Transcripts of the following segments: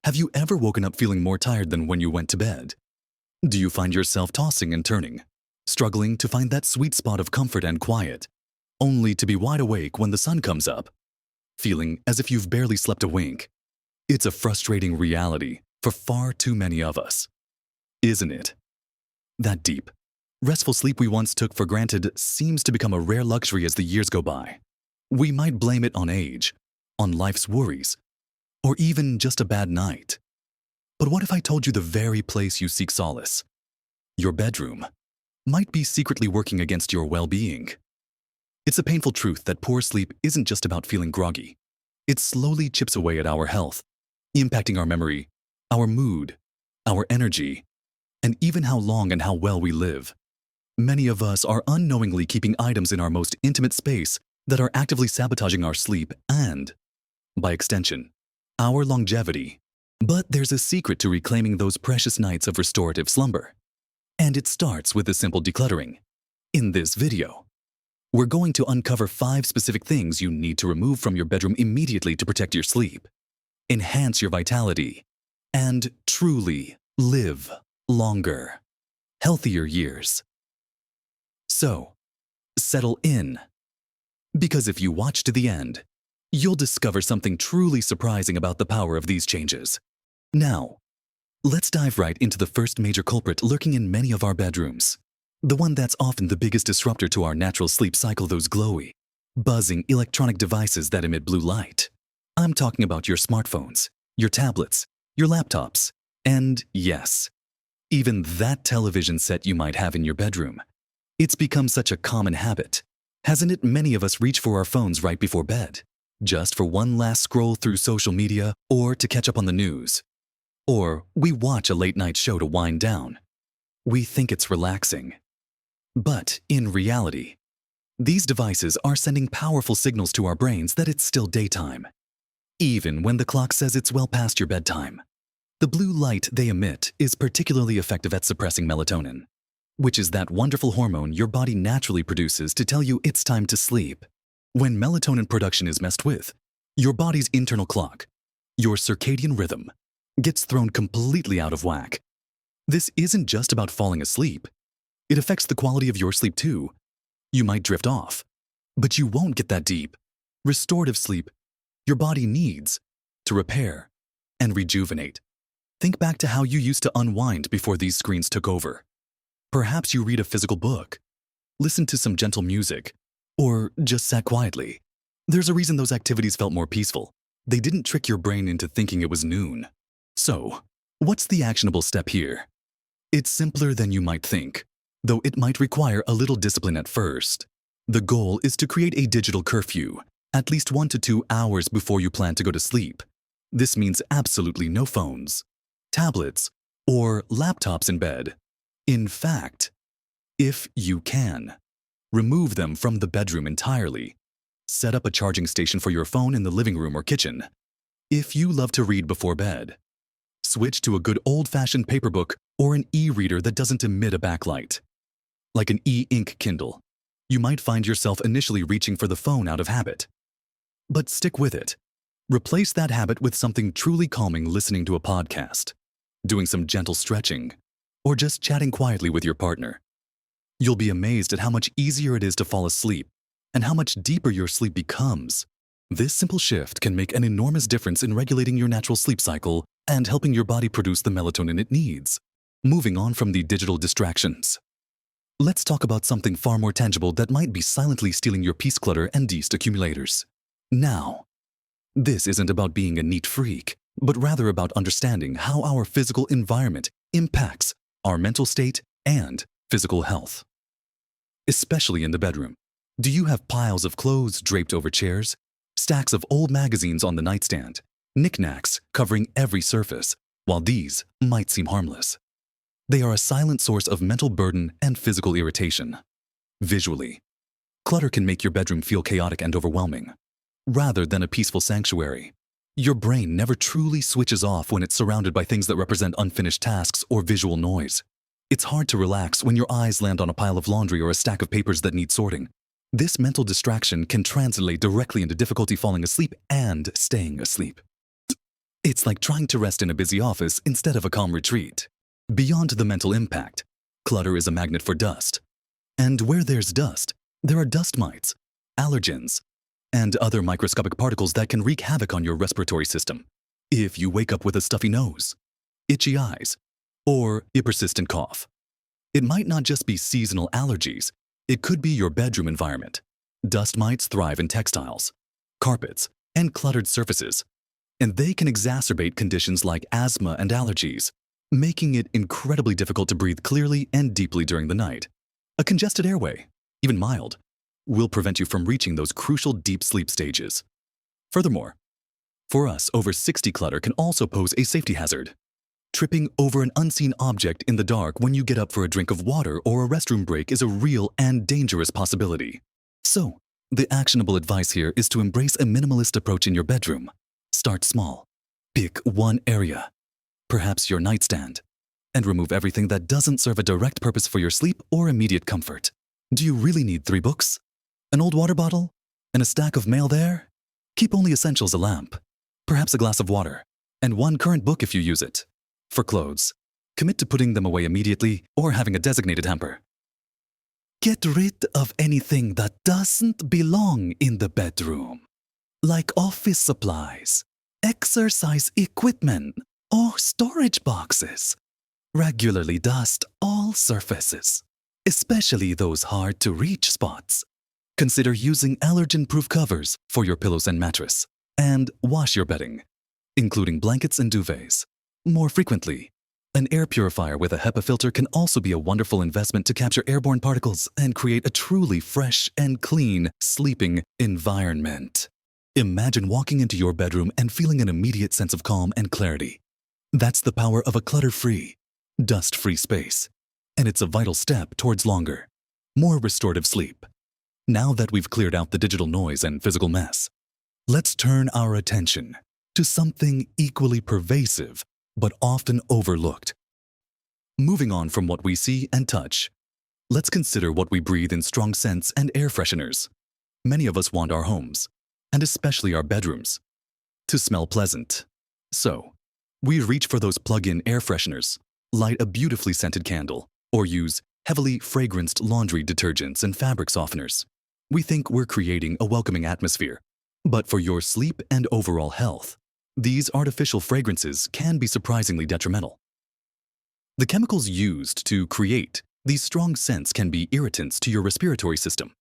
Have you ever woken up feeling more tired than when you went to bed? Do you find yourself tossing and turning, struggling to find that sweet spot of comfort and quiet, only to be wide awake when the sun comes up, feeling as if you've barely slept a wink? It's a frustrating reality for far too many of us, isn't it? That deep, restful sleep we once took for granted seems to become a rare luxury as the years go by. We might blame it on age, on life's worries, or even just a bad night. But what if I told you the very place you seek solace, your bedroom, might be secretly working against your well-being? It's a painful truth that poor sleep isn't just about feeling groggy. It slowly chips away at our health, impacting our memory, our mood, our energy, and even how long and how well we live. Many of us are unknowingly keeping items in our most intimate space that are actively sabotaging our sleep and, by extension, our longevity. But there's a secret to reclaiming those precious nights of restorative slumber. And it starts with a simple decluttering. In this video, we're going to uncover 5 specific things you need to remove from your bedroom immediately to protect your sleep, enhance your vitality, and truly live longer, healthier years. So, settle in. Because if you watch to the end, you'll discover something truly surprising about the power of these changes. Now, let's dive right into the first major culprit lurking in many of our bedrooms. The one that's often the biggest disruptor to our natural sleep cycle, those glowy, buzzing electronic devices that emit blue light. I'm talking about your smartphones, your tablets, your laptops, and yes, even that television set you might have in your bedroom. It's become such a common habit, hasn't it? Many of us reach for our phones right before bed, just for one last scroll through social media or to catch up on the news. Or we watch a late-night show to wind down. We think it's relaxing. But in reality, these devices are sending powerful signals to our brains that it's still daytime, even when the clock says it's well past your bedtime. The blue light they emit is particularly effective at suppressing melatonin, which is that wonderful hormone your body naturally produces to tell you it's time to sleep. When melatonin production is messed with, your body's internal clock, your circadian rhythm, gets thrown completely out of whack. This isn't just about falling asleep. It affects the quality of your sleep too. You might drift off, but you won't get that deep, restorative sleep your body needs to repair and rejuvenate. Think back to how you used to unwind before these screens took over. Perhaps you read a physical book, listened to some gentle music, or just sat quietly. There's a reason those activities felt more peaceful. They didn't trick your brain into thinking it was noon. So, what's the actionable step here? It's simpler than you might think, though it might require a little discipline at first. The goal is to create a digital curfew, at least 1 to 2 hours before you plan to go to sleep. This means absolutely no phones, tablets, or laptops in bed. In fact, if you can, remove them from the bedroom entirely. Set up a charging station for your phone in the living room or kitchen. If you love to read before bed, switch to a good old-fashioned paper book or an e-reader that doesn't emit a backlight. Like an e-ink Kindle, you might find yourself initially reaching for the phone out of habit. But stick with it. Replace that habit with something truly calming, listening to a podcast, doing some gentle stretching, or just chatting quietly with your partner. You'll be amazed at how much easier it is to fall asleep and how much deeper your sleep becomes. This simple shift can make an enormous difference in regulating your natural sleep cycle and helping your body produce the melatonin it needs. Moving on from the digital distractions, let's talk about something far more tangible that might be silently stealing your peace clutter and dist accumulators. Now, this isn't about being a neat freak, but rather about understanding how our physical environment impacts our mental state and physical health. Especially in the bedroom. Do you have piles of clothes draped over chairs, stacks of old magazines on the nightstand, knickknacks covering every surface? While these might seem harmless, they are a silent source of mental burden and physical irritation. Visually, clutter can make your bedroom feel chaotic and overwhelming, rather than a peaceful sanctuary. Your brain never truly switches off when it's surrounded by things that represent unfinished tasks or visual noise. It's hard to relax when your eyes land on a pile of laundry or a stack of papers that need sorting. This mental distraction can translate directly into difficulty falling asleep and staying asleep. It's like trying to rest in a busy office instead of a calm retreat. Beyond the mental impact, clutter is a magnet for dust. And where there's dust, there are dust mites, allergens, and other microscopic particles that can wreak havoc on your respiratory system. If you wake up with a stuffy nose, itchy eyes, or a persistent cough, it might not just be seasonal allergies, it could be your bedroom environment. Dust mites thrive in textiles, carpets, and cluttered surfaces, and they can exacerbate conditions like asthma and allergies, making it incredibly difficult to breathe clearly and deeply during the night. A congested airway, even mild, will prevent you from reaching those crucial deep sleep stages. Furthermore, for us, over 60 clutter can also pose a safety hazard. Tripping over an unseen object in the dark when you get up for a drink of water or a restroom break is a real and dangerous possibility. So, the actionable advice here is to embrace a minimalist approach in your bedroom. Start small. Pick one area, perhaps your nightstand, and remove everything that doesn't serve a direct purpose for your sleep or immediate comfort. Do you really need 3 books? An old water bottle? And a stack of mail there? Keep only essentials: a lamp, perhaps a glass of water, and 1 current book if you use it. For clothes, commit to putting them away immediately or having a designated hamper. Get rid of anything that doesn't belong in the bedroom, like office supplies, exercise equipment, or storage boxes. Regularly dust all surfaces, especially those hard-to-reach spots. Consider using allergen-proof covers for your pillows and mattress, and wash your bedding, including blankets and duvets, more frequently. An air purifier with a HEPA filter can also be a wonderful investment to capture airborne particles and create a truly fresh and clean sleeping environment. Imagine walking into your bedroom and feeling an immediate sense of calm and clarity. That's the power of a clutter-free, dust-free space, and it's a vital step towards longer, more restorative sleep. Now that we've cleared out the digital noise and physical mess, let's turn our attention to something equally pervasive but often overlooked. Moving on from what we see and touch, let's consider what we breathe in strong scents and air fresheners. Many of us want our homes, and especially our bedrooms, to smell pleasant. So, we reach for those plug-in air fresheners, light a beautifully scented candle, or use heavily fragranced laundry detergents and fabric softeners. We think we're creating a welcoming atmosphere, but for your sleep and overall health, these artificial fragrances can be surprisingly detrimental. The chemicals used to create these strong scents can be irritants to your respiratory system.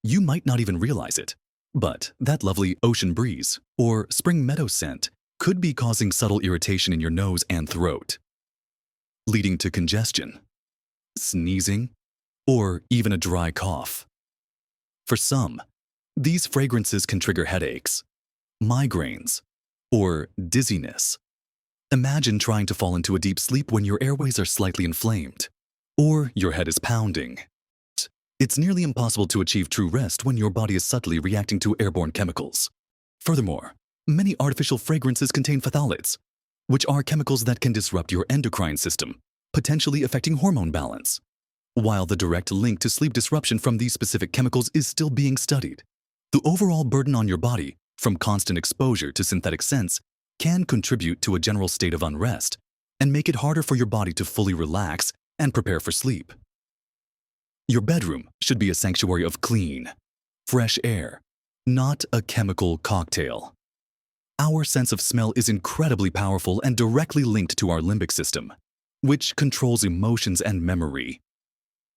You might not even realize it, but that lovely ocean breeze or spring meadow scent could be causing subtle irritation in your nose and throat, leading to congestion, sneezing, or even a dry cough. For some, these fragrances can trigger headaches, migraines, or dizziness. Imagine trying to fall into a deep sleep when your airways are slightly inflamed, or your head is pounding. It's nearly impossible to achieve true rest when your body is subtly reacting to airborne chemicals. Furthermore, many artificial fragrances contain phthalates, which are chemicals that can disrupt your endocrine system, potentially affecting hormone balance. While the direct link to sleep disruption from these specific chemicals is still being studied, the overall burden on your body from constant exposure to synthetic scents can contribute to a general state of unrest and make it harder for your body to fully relax and prepare for sleep. Your bedroom should be a sanctuary of clean, fresh air, not a chemical cocktail. Our sense of smell is incredibly powerful and directly linked to our limbic system, which controls emotions and memory.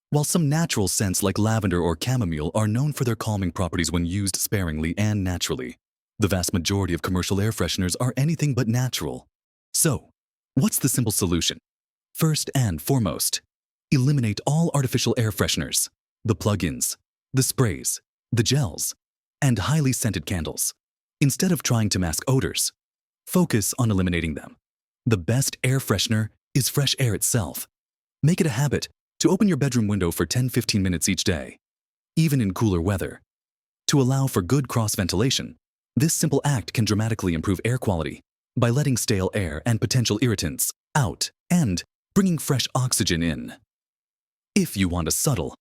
While some natural scents like lavender or chamomile are known for their calming properties when used sparingly and naturally, the vast majority of commercial air fresheners are anything but natural. So, what's the simple solution? First and foremost, eliminate all artificial air fresheners, the plug-ins, the sprays, the gels, and highly scented candles. Instead of trying to mask odors, focus on eliminating them. The best air freshener is fresh air itself. Make it a habit to open your bedroom window for 10-15 minutes each day, even in cooler weather. To allow for good cross-ventilation, this simple act can dramatically improve air quality by letting stale air and potential irritants out and bringing fresh oxygen in. If you want a subtle,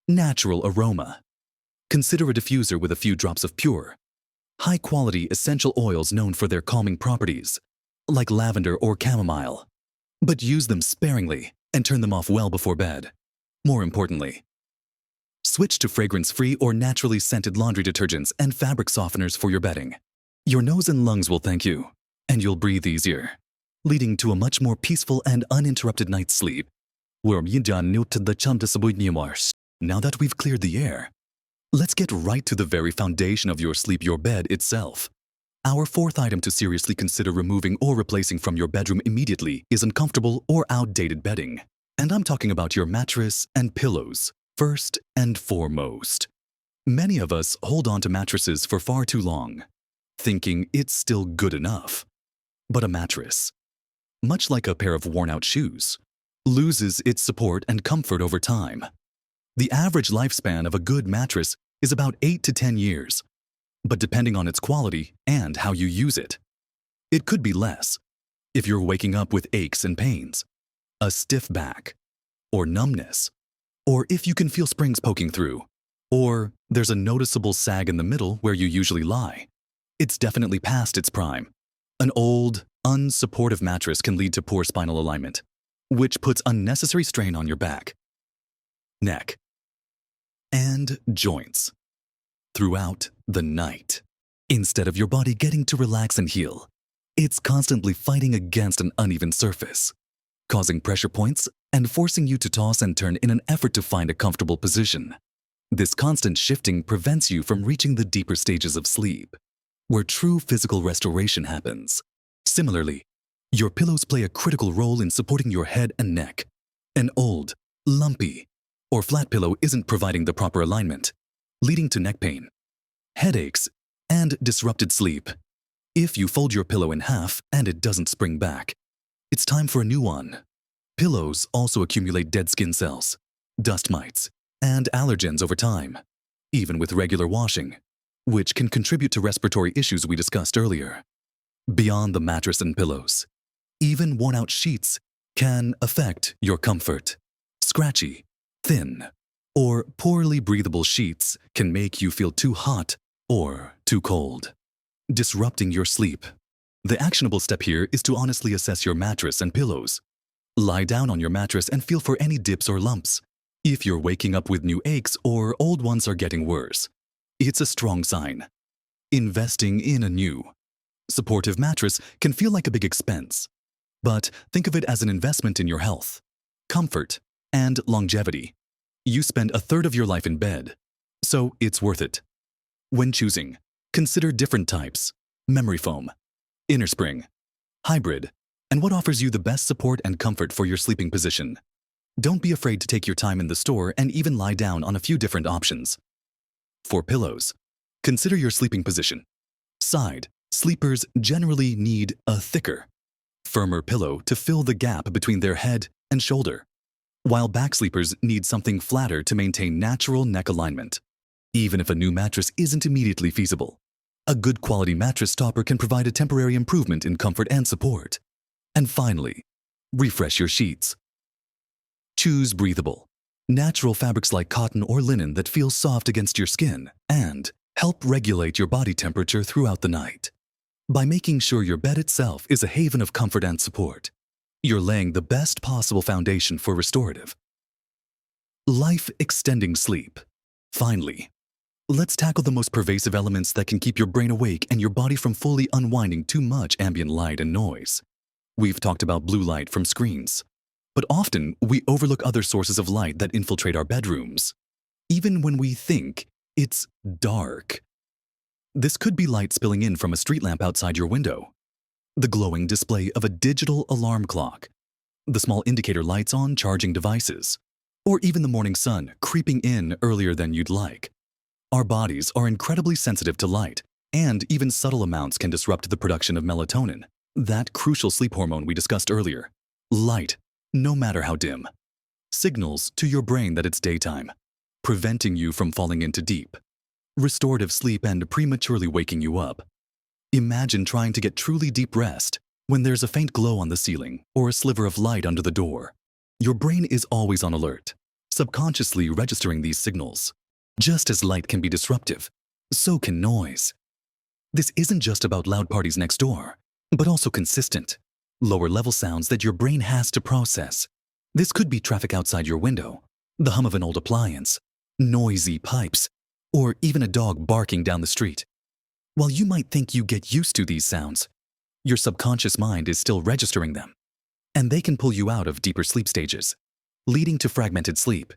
natural aroma, consider a diffuser with a few drops of pure, high-quality essential oils known for their calming properties, like lavender or chamomile. But use them sparingly and turn them off well before bed. More importantly, switch to fragrance-free or naturally scented laundry detergents and fabric softeners for your bedding. Your nose and lungs will thank you, and you'll breathe easier, leading to a much more peaceful and uninterrupted night's sleep. Now that we've cleared the air, let's get right to the very foundation of your sleep, your bed itself. Our fourth item to seriously consider removing or replacing from your bedroom immediately is uncomfortable or outdated bedding. And I'm talking about your mattress and pillows, first and foremost. Many of us hold on to mattresses for far too long, thinking it's still good enough. But a mattress, much like a pair of worn-out shoes, loses its support and comfort over time. The average lifespan of a good mattress is about 8 to 10 years, but depending on its quality and how you use it, it could be less if you're waking up with aches and pains, a stiff back, or numbness, or if you can feel springs poking through, or there's a noticeable sag in the middle where you usually lie. It's definitely past its prime. An old, unsupportive mattress can lead to poor spinal alignment, which puts unnecessary strain on your back, neck, and joints throughout the night. Instead of your body getting to relax and heal, it's constantly fighting against an uneven surface, causing pressure points and forcing you to toss and turn in an effort to find a comfortable position. This constant shifting prevents you from reaching the deeper stages of sleep, where true physical restoration happens. Similarly, your pillows play a critical role in supporting your head and neck. An old, lumpy, or flat pillow isn't providing the proper alignment, leading to neck pain, headaches, and disrupted sleep. If you fold your pillow in half and it doesn't spring back, it's time for a new one. Pillows also accumulate dead skin cells, dust mites, and allergens over time, even with regular washing, which can contribute to respiratory issues we discussed earlier. Beyond the mattress and pillows, even worn-out sheets can affect your comfort. Scratchy, thin, or poorly breathable sheets can make you feel too hot or too cold, disrupting your sleep. The actionable step here is to honestly assess your mattress and pillows. Lie down on your mattress and feel for any dips or lumps. If you're waking up with new aches or old ones are getting worse, it's a strong sign. Investing in a new, supportive mattress can feel like a big expense, but think of it as an investment in your health, comfort, and longevity. You spend a third of your life in bed, so it's worth it. When choosing, consider different types: memory foam, inner spring, hybrid, and what offers you the best support and comfort for your sleeping position. Don't be afraid to take your time in the store and even lie down on a few different options. For pillows, consider your sleeping position. Side sleepers generally need a thicker, firmer pillow to fill the gap between their head and shoulder, while back sleepers need something flatter to maintain natural neck alignment. Even if a new mattress isn't immediately feasible, a good quality mattress topper can provide a temporary improvement in comfort and support. And finally, refresh your sheets. Choose breathable, natural fabrics like cotton or linen that feel soft against your skin and help regulate your body temperature throughout the night. By making sure your bed itself is a haven of comfort and support, you're laying the best possible foundation for restorative, life-extending sleep. Finally, let's tackle the most pervasive elements that can keep your brain awake and your body from fully unwinding too much ambient light and noise. We've talked about blue light from screens, but often we overlook other sources of light that infiltrate our bedrooms, even when we think it's dark. This could be light spilling in from a street lamp outside your window, the glowing display of a digital alarm clock, the small indicator lights on charging devices, or even the morning sun creeping in earlier than you'd like. Our bodies are incredibly sensitive to light, and even subtle amounts can disrupt the production of melatonin, that crucial sleep hormone we discussed earlier. Light, no matter how dim, signals to your brain that it's daytime, preventing you from falling into deep, restorative sleep and prematurely waking you up. Imagine trying to get truly deep rest when there's a faint glow on the ceiling or a sliver of light under the door. Your brain is always on alert, subconsciously registering these signals. Just as light can be disruptive, so can noise. This isn't just about loud parties next door, but also consistent, lower-level sounds that your brain has to process. This could be traffic outside your window, the hum of an old appliance, noisy pipes, or even a dog barking down the street. While you might think you get used to these sounds, your subconscious mind is still registering them, and they can pull you out of deeper sleep stages, leading to fragmented sleep,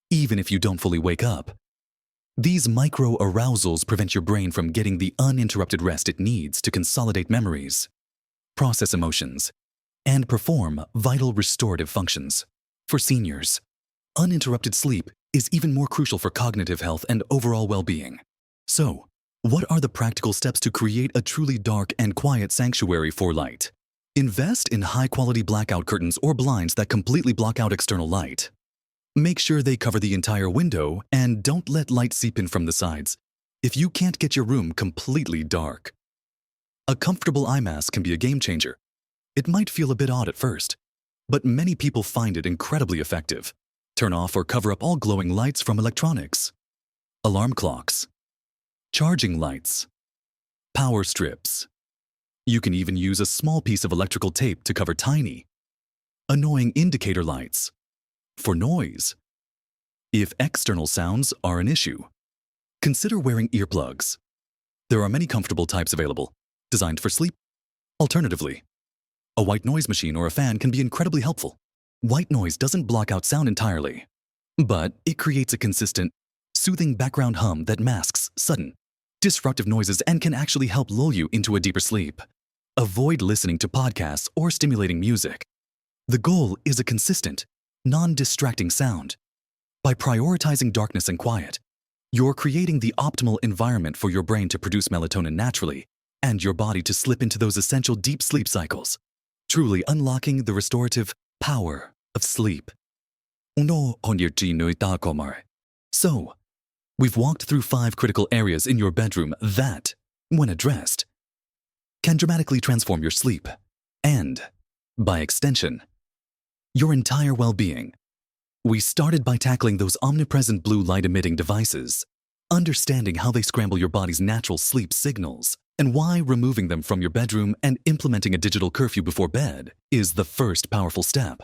even if you don't fully wake up. These micro-arousals prevent your brain from getting the uninterrupted rest it needs to consolidate memories, process emotions, and perform vital restorative functions. For seniors, uninterrupted sleep is even more crucial for cognitive health and overall well-being. So, what are the practical steps to create a truly dark and quiet sanctuary for light? Invest in high-quality blackout curtains or blinds that completely block out external light. Make sure they cover the entire window and don't let light seep in from the sides if you can't get your room completely dark. A comfortable eye mask can be a game changer. It might feel a bit odd at first, but many people find it incredibly effective. Turn off or cover up all glowing lights from electronics, alarm clocks, charging lights, power strips. You can even use a small piece of electrical tape to cover tiny, annoying indicator lights. For noise, if external sounds are an issue, consider wearing earplugs. There are many comfortable types available, designed for sleep. Alternatively, a white noise machine or a fan can be incredibly helpful. White noise doesn't block out sound entirely, but it creates a consistent, soothing background hum that masks sudden, disruptive noises and can actually help lull you into a deeper sleep. Avoid listening to podcasts or stimulating music. The goal is a consistent, non-distracting sound. By prioritizing darkness and quiet, you're creating the optimal environment for your brain to produce melatonin naturally and your body to slip into those essential deep sleep cycles, truly unlocking the restorative power of sleep. So, we've walked through 5 critical areas in your bedroom that, when addressed, can dramatically transform your sleep and, by extension, your entire well-being. We started by tackling those omnipresent blue light-emitting devices, understanding how they scramble your body's natural sleep signals, and why removing them from your bedroom and implementing a digital curfew before bed is the first powerful step.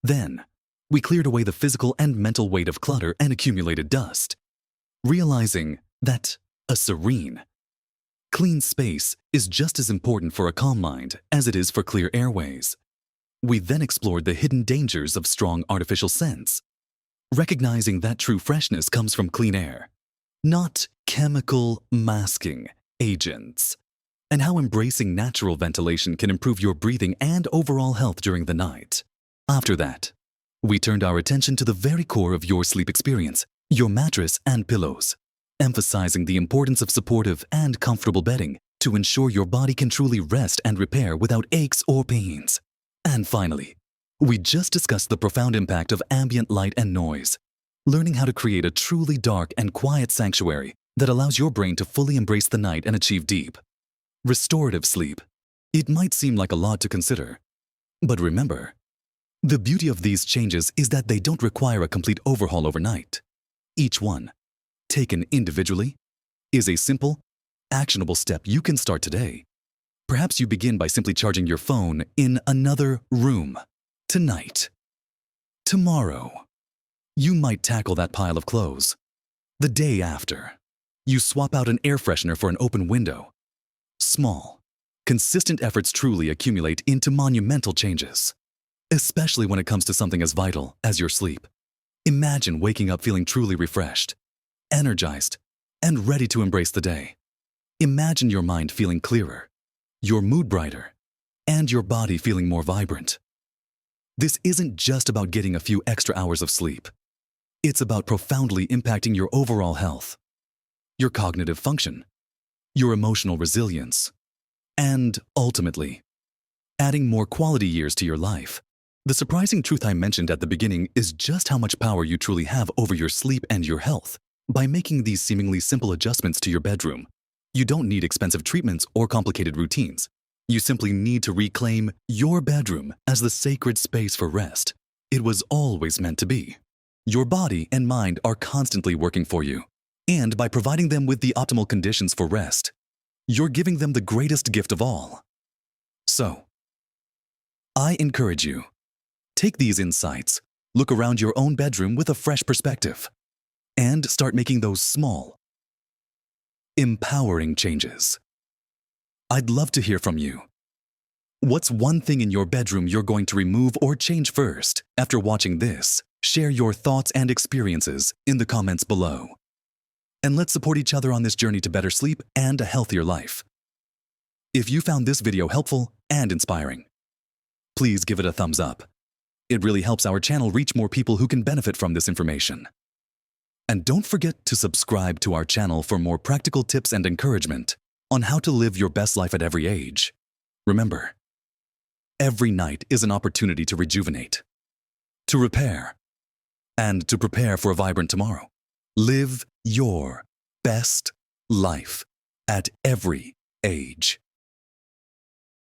Then, we cleared away the physical and mental weight of clutter and accumulated dust, realizing that a serene, clean space is just as important for a calm mind as it is for clear airways. We then explored the hidden dangers of strong artificial scents, recognizing that true freshness comes from clean air, not chemical masking agents, and how embracing natural ventilation can improve your breathing and overall health during the night. After that, we turned our attention to the very core of your sleep experience, your mattress and pillows, emphasizing the importance of supportive and comfortable bedding to ensure your body can truly rest and repair without aches or pains. And finally, we just discussed the profound impact of ambient light and noise, learning how to create a truly dark and quiet sanctuary that allows your brain to fully embrace the night and achieve deep, restorative sleep. It might seem like a lot to consider, but remember, the beauty of these changes is that they don't require a complete overhaul overnight. Each one, taken individually, is a simple, actionable step you can start today. Perhaps you begin by simply charging your phone in another room. Tonight. Tomorrow. You might tackle that pile of clothes. The day after, you swap out an air freshener for an open window. Small, consistent efforts truly accumulate into monumental changes, especially when it comes to something as vital as your sleep. Imagine waking up feeling truly refreshed, energized, and ready to embrace the day. Imagine your mind feeling clearer, your mood brighter, and your body feeling more vibrant. This isn't just about getting a few extra hours of sleep. It's about profoundly impacting your overall health, your cognitive function, your emotional resilience, and ultimately, adding more quality years to your life. The surprising truth I mentioned at the beginning is just how much power you truly have over your sleep and your health. By making these seemingly simple adjustments to your bedroom, you don't need expensive treatments or complicated routines. You simply need to reclaim your bedroom as the sacred space for rest it was always meant to be. Your body and mind are constantly working for you, and by providing them with the optimal conditions for rest, you're giving them the greatest gift of all. So, I encourage you, take these insights, look around your own bedroom with a fresh perspective, and start making those small, empowering changes. I'd love to hear from you. What's one thing in your bedroom you're going to remove or change first after watching this? Share your thoughts and experiences in the comments below. And let's support each other on this journey to better sleep and a healthier life. If you found this video helpful and inspiring, please give it a thumbs up. It really helps our channel reach more people who can benefit from this information. And don't forget to subscribe to our channel for more practical tips and encouragement on how to live your best life at every age. Remember, every night is an opportunity to rejuvenate, to repair, and to prepare for a vibrant tomorrow. Live your best life at every age.